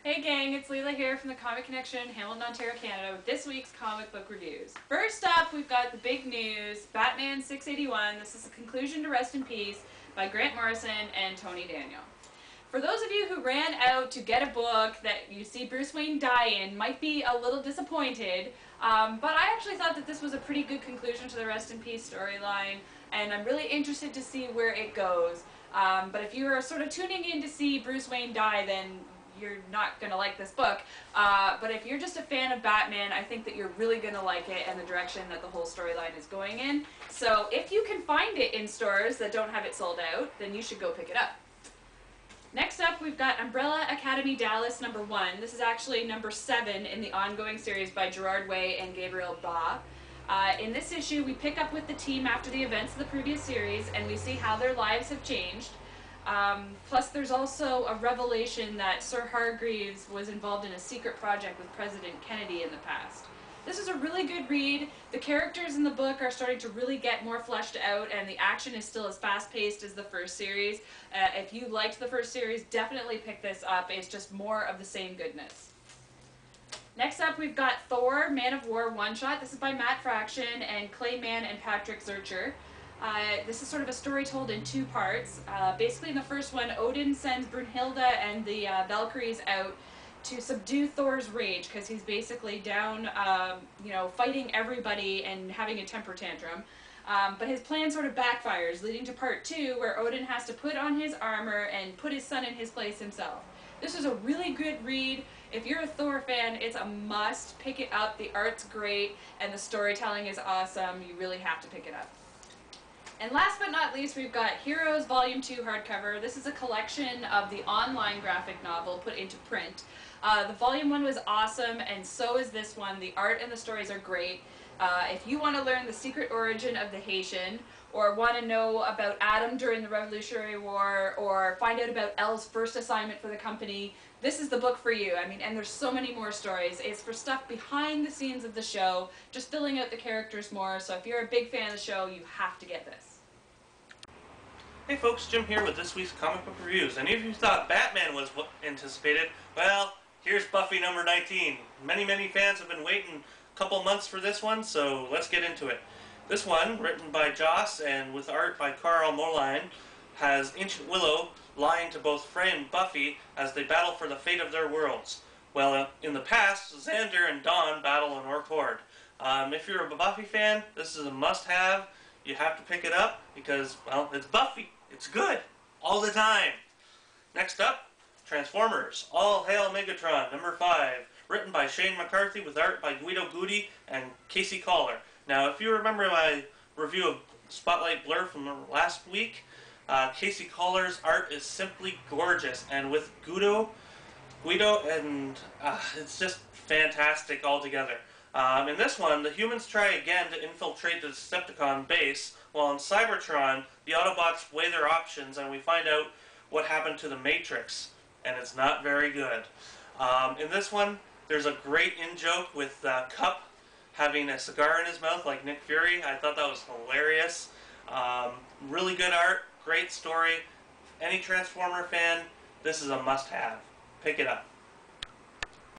Hey gang, it's Leila here from the Comic Connection, Hamilton, Ontario, Canada, with this week's comic book reviews. First up, we've got the big news, Batman 681. This is the conclusion to Rest in Peace by Grant Morrison and Tony Daniel. For those of you who ran out to get a book that you see Bruce Wayne die in, might be a little disappointed, but I actually thought that this was a pretty good conclusion to the Rest in Peace storyline, and I'm really interested to see where it goes. But if you are sort of tuning in to see Bruce Wayne die, then you're not going to like this book. But if you're just a fan of Batman, I think that you're really going to like it and the direction that the whole storyline is going in. So if you can find it in stores that don't have it sold out, then you should go pick it up. Next up, we've got Umbrealla Academy Dallas #1. This is actually number 7 in the ongoing series by Gerard Way and Gabriel Ba. In this issue, we pick up with the team after the events of the previous series, and we see how their lives have changed. Plus, there's also a revelation that Sir Hargreaves was involved in a secret project with President Kennedy in the past. This is a really good read. The characters in the book are starting to really get more fleshed out, and the action is still as fast-paced as the first series. If you liked the first series, definitely pick this up. It's just more of the same goodness. Next up, we've got Thor Man of War one-shot. This is by Matt Fraction and Clay Mann and Patrick Zurcher. This is sort of a story told in 2 parts. Basically, in the first one, Odin sends Brunhilde and the Valkyries out to subdue Thor's rage, because he's basically down, fighting everybody and having a temper tantrum. But his plan sort of backfires, leading to part 2, where Odin has to put on his armor and put his son in his place himself. This is a really good read. If you're a Thor fan, it's a must. Pick it up. The art's great, and the storytelling is awesome. You really have to pick it up. And last but not least, we've got Heroes Volume 2 hardcover. This is a collection of the online graphic novel put into print. The Volume 1 was awesome, and so is this one. The art and the stories are great. If you want to learn the secret origin of the Haitian, or want to know about Adam during the Revolutionary War, or find out about Elle's first assignment for the company, this is the book for you. I mean, and there's so many more stories. It's for stuff behind the scenes of the show, just filling out the characters more. So if you're a big fan of the show, you have to get this. Hey folks, Jim here with this week's comic book reviews. And if you thought Batman was anticipated, well, here's Buffy number 19. Many fans have been waiting a couple months for this one, so let's get into it. This one, written by Joss and with art by Carl Morline, has Ancient Willow lying to both Frey and Buffy as they battle for the fate of their worlds. Well, in the past, Xander and Dawn battle an Orc Horde. If you're a Buffy fan, this is a must-have. You have to pick it up because, well, it's Buffy. It's good. All the time. Next up, Transformers. All Hail Megatron, number 5. Written by Shane McCarthy with art by Guido Guidi and Casey Collar. Now, if you remember my review of Spotlight Blur from last week, Casey Collar's art is simply gorgeous. And with Guido, and it's just fantastic altogether. In this one, the humans try again to infiltrate the Decepticon base, while in Cybertron, the Autobots weigh their options and we find out what happened to the Matrix, and it's not very good. In this one, there's a great in-joke with Cup having a cigar in his mouth like Nick Fury. I thought that was hilarious. Really good art, great story. Any Transformer fan, this is a must-have. Pick it up.